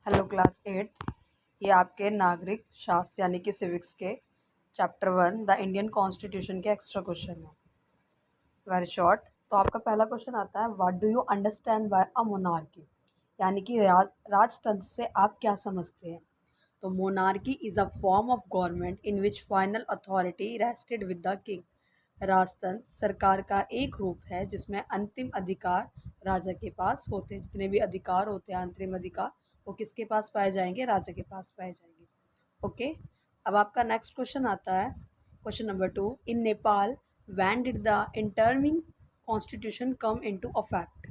Hello class 8th। ये आपके नागरिक शास्त्र यानी कि सिविक्स के चैप्टर 1 द इंडियन कॉन्स्टिट्यूशन के एक्स्ट्रा क्वेश्चन है। Very short. तो आपका पहला क्वेश्चन आता है, what do you understand by a monarchy, यानी कि राजतंत्र से आप क्या समझते हैं। तो monarchy is a form of government in which final authority rested with the king. राजतंत्र सरकार का एक रूप है जिसमें अंतिम अधिकार राजा के पास होते हैं। जितने भी अधिकार होते हैं अंतरिम अधिकार वो किसके पास पाए जाएंगे, राजा के पास पाए जाएंगे। ओके। अब आपका नेक्स्ट क्वेश्चन आता है, question number 2। In Nepal when did the interim constitution come into affect.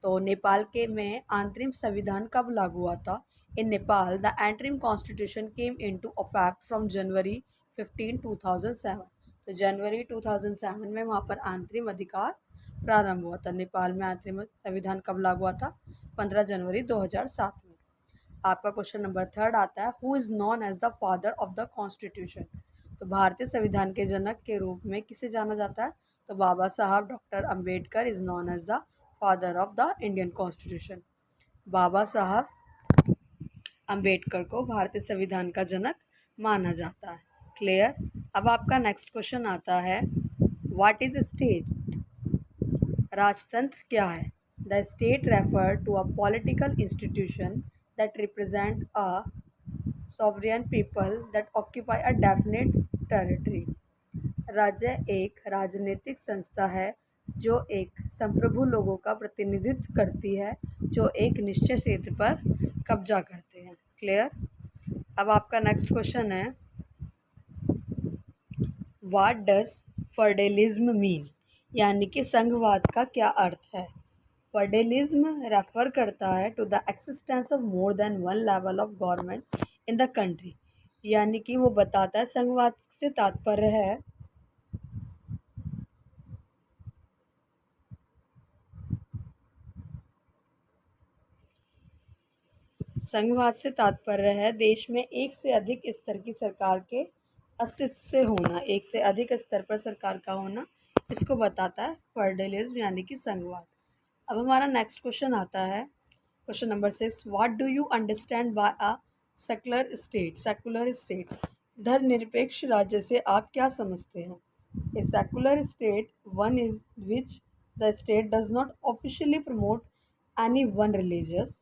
तो नेपाल के में अंतरिम संविधान कब लागू हुआ था। In Nepal the interim constitution came into affect from January 15 2007। तो जनवरी 2007 में वहाँ पर अंतरिम अधिकार प्रारंभ हुआ था। नेपाल में अंतरिम संविधान कब लागू हुआ था, 15 जनवरी 2007 में। आपका क्वेश्चन नंबर 3 आता है, who is known as the father of the constitution. तो भारतीय संविधान के जनक के रूप में किसे जाना जाता है। तो Baba Saheb doctor Ambedkar is known as the father of the Indian constitution. Baba Saheb Ambedkar को भारतीय संविधान का जनक माना जाता है। क्लियर। अब आपका नेक्स्ट क्वेश्चन आता है, व्हाट इज स्टेट। राजतंत्र क्या है। The state refer to a political institution that represent a sovereign people that occupy a definite territory। राज्य एक राजनीतिक संस्था है जो एक संप्रभु लोगों का प्रतिनिधित्व करती है जो एक निश्चित क्षेत्र पर कब्जा करते हैं। क्लियर। अब आपका नेक्स्ट क्वेश्चन है, व्हाट डज फेडरलिज्म मीन, यानी कि संघवाद का क्या अर्थ है। फेडरलिज्म रेफर करता है to the existence of more than one level of government in the country, यानी कि वो बताता है, संघवाद से तात्पर्य है संघवाद से तात्पर्य है देश में एक से अधिक स्तर की सरकार के अस्तित्व से होना, एक से अधिक स्तर पर सरकार का होना, इसको बताता है फेडरलिज्म यानी कि संघवाद। अब हमारा नेक्स्ट क्वेश्चन आता है, question number 6। What do you understand by a secular state. Secular state धर्मनिरपेक्ष राज्य से आप क्या समझते हैं। A secular state one is which the state does not officially promote any one religious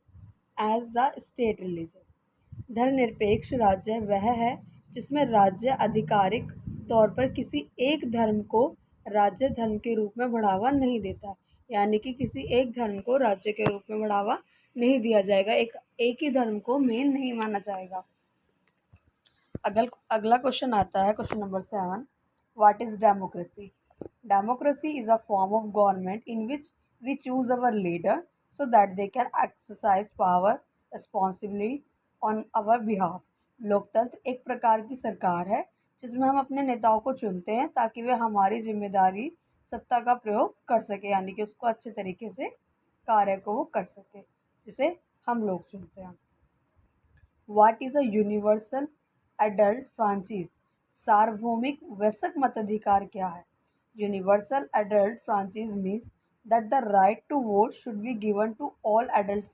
as the state religion. धर्मनिरपेक्ष राज्य वह है जिसमें राज्य आधिकारिक तौर पर किसी एक धर्म को राज्य धर्म के रूप में बढ़ावा नहीं देता, यानी कि किसी एक धर्म को राज्य के रूप में बढ़ावा नहीं दिया जाएगा, एक ही धर्म को मेन नहीं माना जाएगा। अगला क्वेश्चन आता है, question number 7। What is democracy. Democracy is a form of government in which we choose our leader so that they can exercise power responsibly on our behalf। लोकतंत्र एक प्रकार की सरकार है जिसमें हम अपने नेताओं को चुनते हैं ताकि वे हमारी जिम्मेदारी सत्ता का प्रयोग कर सके, यानी कि उसको अच्छे तरीके से कार्य को वो कर सके जिसे हम लोग चुनते हैं। What is a universal adult फ्रांचीज। सार्वभौमिक वयस्क मताधिकार क्या है। Universal adult फ्रांचीज means that the right to vote should be given to all adult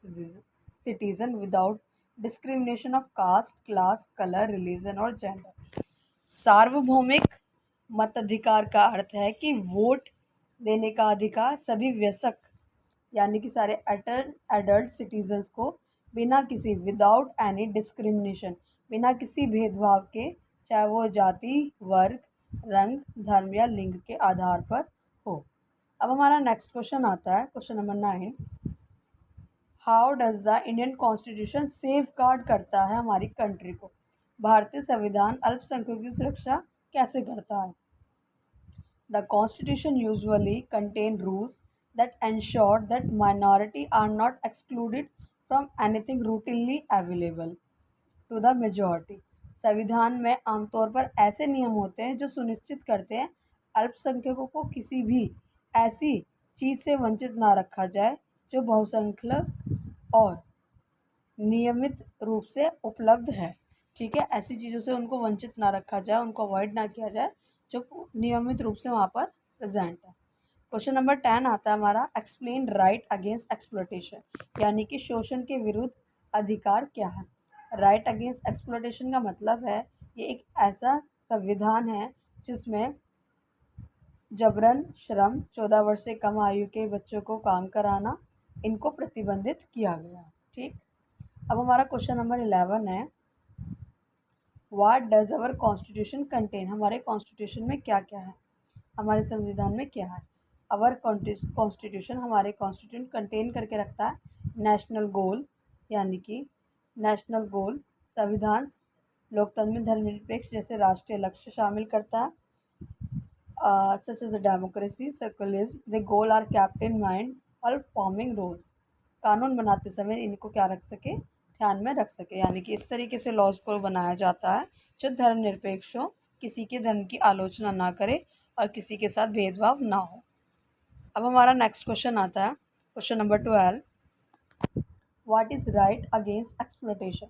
citizen without discrimination of caste, class, color, religion और gender। सार्वभौमिक मताधिकार का अर्थ है कि वोट देने का अधिकार सभी वयस्क यानी कि सारे एडल्ट सिटीजन्स को बिना किसी विदाउट एनी डिस्क्रिमिनेशन, बिना किसी भेदभाव के, चाहे वो जाति, वर्ग, रंग, धर्म या लिंग के आधार पर हो। अब हमारा नेक्स्ट क्वेश्चन आता है, question number 9। How does the Indian constitution safe guard करता है हमारी कंट्री को। भारतीय संविधान अल्पसंख्यकों की सुरक्षा कैसे करता है। The constitution usually contain rules that ensure that minority are not excluded from anything routinely available to the majority. संविधान में आमतौर पर ऐसे नियम होते हैं जो सुनिश्चित करते हैं अल्पसंख्यकों को किसी भी ऐसी चीज़ से वंचित ना रखा जाए जो बहुसंख्यक और नियमित रूप से उपलब्ध है। ठीक है, ऐसी चीज़ों से उनको वंचित ना रखा जाए, उनको अवॉइड ना किया जाए जो नियमित रूप से वहाँ पर प्रेजेंट है। क्वेश्चन नंबर 10 आता है हमारा, एक्सप्लेन राइट अगेंस्ट एक्सप्लॉयटेशन, यानी कि शोषण के विरुद्ध अधिकार क्या है? राइट अगेंस्ट एक्सप्लॉयटेशन का मतलब है ये एक ऐसा संविधान है जिसमें जबरन श्रम, 14 वर्ष से कम आयु के बच्चों को काम कराना, इनको प्रतिबंधित किया गया। ठीक, अब हमारा क्वेश्चन नंबर 11 है, what does our constitution contain? हमारे कॉन्स्टिट्यूशन में क्या क्या है, हमारे संविधान में क्या है? अवर कॉन्स्टिट्यूशन, हमारे कॉन्स्टिट्यूशन कंटेन करके रखता है नेशनल गोल, यानी कि नेशनल गोल, संविधान लोकतंत्र में धर्मनिरपेक्ष जैसे राष्ट्रीय लक्ष्य शामिल करता है, such as a democracy, secularism, the goal are kept in mind while forming rules. कानून बनाते समय इनको क्या रख सके, ध्यान में रख सके, यानी कि इस तरीके से लॉज को बनाया जाता है जो धर्मनिरपेक्ष हो, किसी के धर्म की आलोचना ना करे और किसी के साथ भेदभाव ना हो। अब हमारा नेक्स्ट क्वेश्चन आता है, question number 12, what is right against exploitation?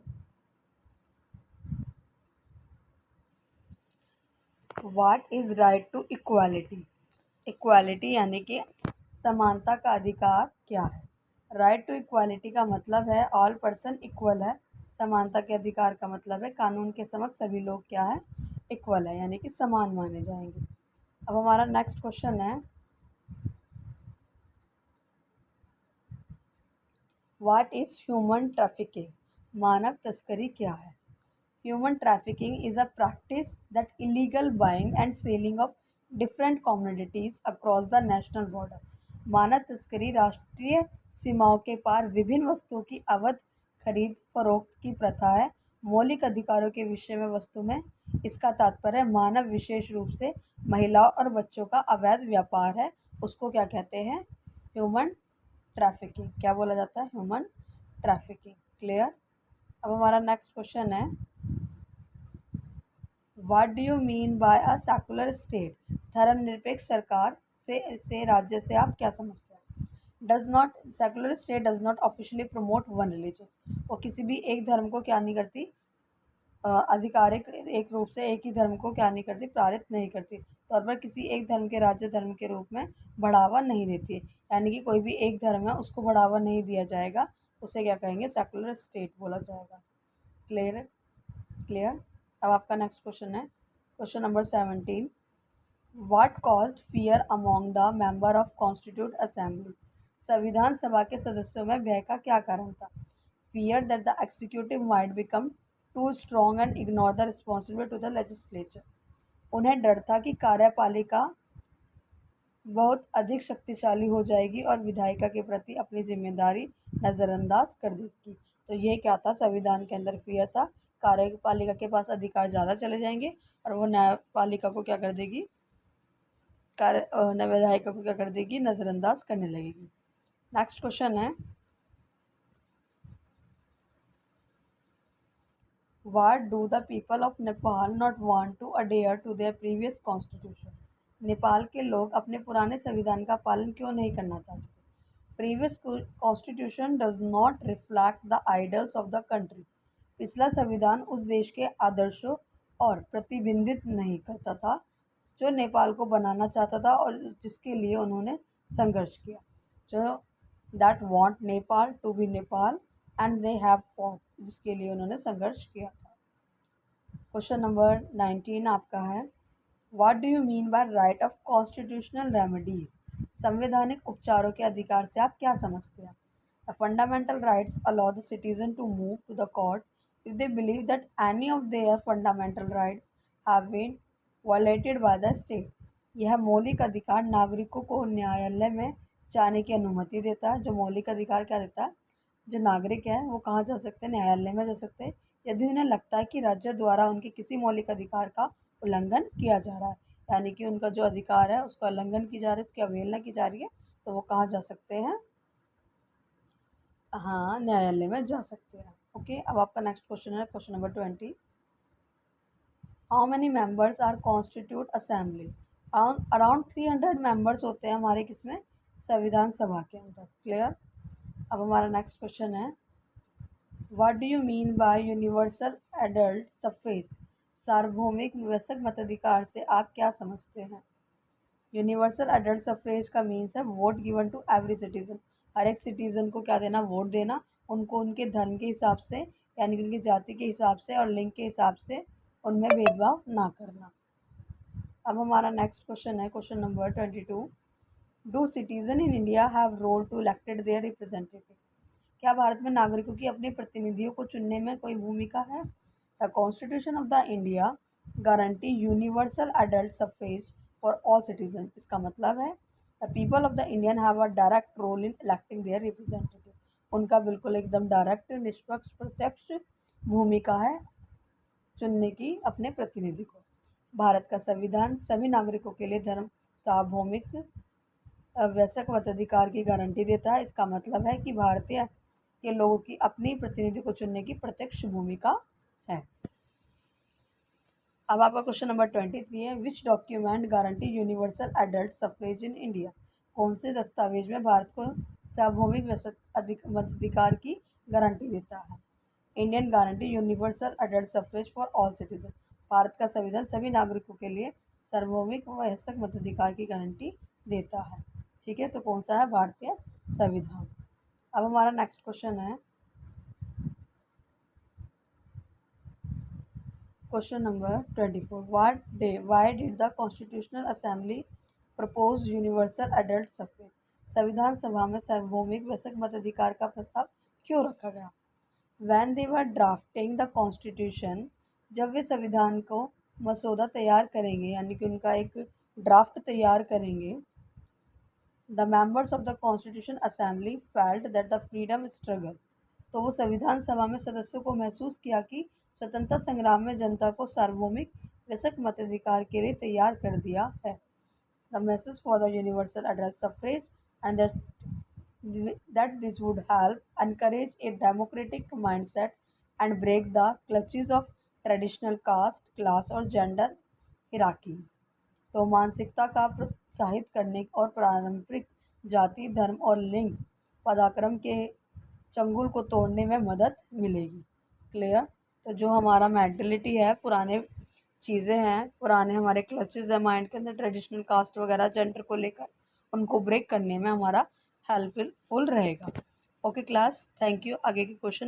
What is right to equality? Equality यानी कि समानता का अधिकार क्या है? राइट टू इक्वालिटी का मतलब है ऑल पर्सन इक्वल है, समानता के अधिकार का मतलब है कानून के समक्ष सभी लोग क्या है, इक्वल है, यानी कि समान माने जाएंगे। अब हमारा नेक्स्ट क्वेश्चन है, व्हाट इज ह्यूमन ट्रैफिकिंग? मानव तस्करी क्या है? Human trafficking is a practice that illegal buying and selling of different communities across the national border. मानव तस्करी राष्ट्रीय सीमाओं के पार विभिन्न वस्तुओं की अवैध खरीद फरोख्त की प्रथा है। मौलिक अधिकारों के विषय में वस्तु में इसका तात्पर्य मानव, विशेष रूप से महिलाओं और बच्चों का अवैध व्यापार है, उसको क्या कहते हैं, ह्यूमन ट्रैफिकिंग। क्या बोला जाता है, ह्यूमन ट्रैफिकिंग। क्लियर। अब हमारा नेक्स्ट क्वेश्चन है, what do you mean bye a secular state? धर्मनिरपेक्ष सरकार से राज्य से आप क्या समझते हैं? Does not, secular state does not officially promote one religion. वो किसी भी एक धर्म को क्या नहीं करती, आधिकारिक एक रूप से एक ही धर्म को क्या नहीं करती, पारित नहीं करती, तौर पर किसी एक धर्म के राज्य धर्म के रूप में बढ़ावा नहीं देती है, यानी कि कोई भी एक धर्म है उसको बढ़ावा नहीं दिया जाएगा, उसे क्या कहेंगे, सेकुलर स्टेट बोला जाएगा। Clear, clear. अब आपका नेक्स्ट क्वेश्चन है, question number 17, what caused fear among the member of constitute assembly? संविधान सभा के सदस्यों में भय का क्या कारण था? Fear that the executive might become too strong and ignore the responsibility to the legislature. उन्हें डर था कि कार्यपालिका बहुत अधिक शक्तिशाली हो जाएगी और विधायिका के प्रति अपनी जिम्मेदारी नज़रअंदाज कर देगी। तो ये क्या था, संविधान के अंदर फियर था, कार्यपालिका के पास अधिकार ज़्यादा चले जाएंगे और वो न्यायपालिका को क्या कर देगी, विधायिका को क्या कर देगी, नज़रअंदाज करने लगेगी। नेक्स्ट क्वेश्चन है, what do the people of Nepal not want to adhere to their previous constitution? Nepal के लोग अपने पुराने संविधान का पालन क्यों नहीं करना चाहते? Previous constitution does not reflect the idols of the country. पिछला संविधान उस देश के आदर्शों और प्रतिबिंबित नहीं करता था जो नेपाल को बनाना चाहता था और जिसके लिए उन्होंने संघर्ष किया, जो that want Nepal to be Nepal and they have fought, जिसके लिए उन्होंने संघर्ष किया था। क्वेश्चन नंबर 19 आपका है, what do you mean by right of constitutional remedies? संवैधानिक उपचारों के अधिकार से आप क्या समझते हैं? The fundamental rights allow the citizen to move to the court if they believe that any of their fundamental rights have been violated by the state। यह मौलिक अधिकार नागरिकों को न्यायालय में जाने की अनुमति देता है। जो मौलिक अधिकार क्या देता है, जो नागरिक हैं वो कहाँ जा सकते हैं, न्यायालय में जा सकते हैं यदि उन्हें लगता है कि राज्य द्वारा उनके किसी मौलिक अधिकार का उल्लंघन किया जा रहा है, यानी कि उनका जो अधिकार है उसका उल्लंघन की जा रही है, उसकी अवहेलना की जा रही है, तो वो कहाँ जा सकते हैं, हाँ, न्यायालय में जा सकते हैं। ओके। अब आपका नेक्स्ट क्वेश्चन है, question number 20, how many members are constitute assembly? Around 300 members होते हैं हमारे किसमें, संविधान सभा के अंदर। क्लियर। अब हमारा नेक्स्ट क्वेश्चन है, what do you mean by universal adult suffrage? सार्वभौमिक वयस्क मताधिकार से आप क्या समझते हैं? यूनिवर्सल एडल्ट सफ्रेज का मीन्स है vote given to every citizen, हर एक सिटीज़न को क्या देना, वोट देना, उनको उनके धर्म के हिसाब से यानी कि उनकी जाति के हिसाब से और लिंग के हिसाब से उनमें भेदभाव ना करना। अब हमारा नेक्स्ट क्वेश्चन है question number 22। Do citizen in India have role to elected their representative? क्या भारत में नागरिकों की अपने प्रतिनिधियों को चुनने में कोई भूमिका है? The constitution of the India guarantee universal adult suffrage for all citizen. इसका मतलब है the people of the Indian have a direct role in electing their representative. उनका बिल्कुल एकदम डायरेक्ट, निष्पक्ष, प्रत्यक्ष भूमिका है चुनने की अपने प्रतिनिधि को। भारत का संविधान सभी नागरिकों के लिए धर्म सार्वभौमिक वयस्क मताधिकार की गारंटी देता है। इसका मतलब है कि भारतीय के लोगों की अपनी प्रतिनिधि को चुनने की प्रत्यक्ष भूमिका है। अब आपका क्वेश्चन नंबर 23 है which document guarantee universal adult suffrage in India? कौन से दस्तावेज में भारत को सार्वभौमिक मताधिकार की गारंटी देता है? Indian guarantee universal adult suffrage for all citizen. Bharat का संविधान सभी नागरिकों के लिए सार्वभौमिक वयस्क मताधिकार की गारंटी देता है। ठीक है, तो कौन सा है? भारतीय संविधान। अब हमारा नेक्स्ट क्वेश्चन है question number 24। Why did the constitutional assembly propose universal adult suffrage? संविधान सभा में सार्वभौमिक वयस्क मताधिकार का प्रस्ताव क्यों रखा गया? When they were drafting the constitution, जब वे संविधान को मसौदा तैयार करेंगे यानी कि उनका एक ड्राफ्ट तैयार करेंगे, the members of the constitution assembly felt that the freedom struggle, तो वो संविधान सभा में सदस्यों को महसूस किया कि स्वतंत्रता संग्राम में जनता को सार्वभौमिक वयस्क मताधिकार के लिए तैयार कर दिया है। The message for the universal adult suffrage and that this would help encourage a democratic mindset and break the clutches of traditional caste, class और gender hierarchies। तो मानसिकता का प्रोत्साहित करने और पारंपरिक जाति, धर्म और लिंग पदाक्रम के चंगुल को तोड़ने में मदद मिलेगी। क्लियर? तो जो हमारा मेंटलिटी है, पुराने चीज़ें हैं, पुराने हमारे क्लचेज है माइंड के अंदर, ट्रेडिशनल कास्ट वगैरह जेंडर को लेकर, उनको ब्रेक करने में हमारा हेल्पफुल रहेगा। Okay class, thank you. आगे के क्वेश्चन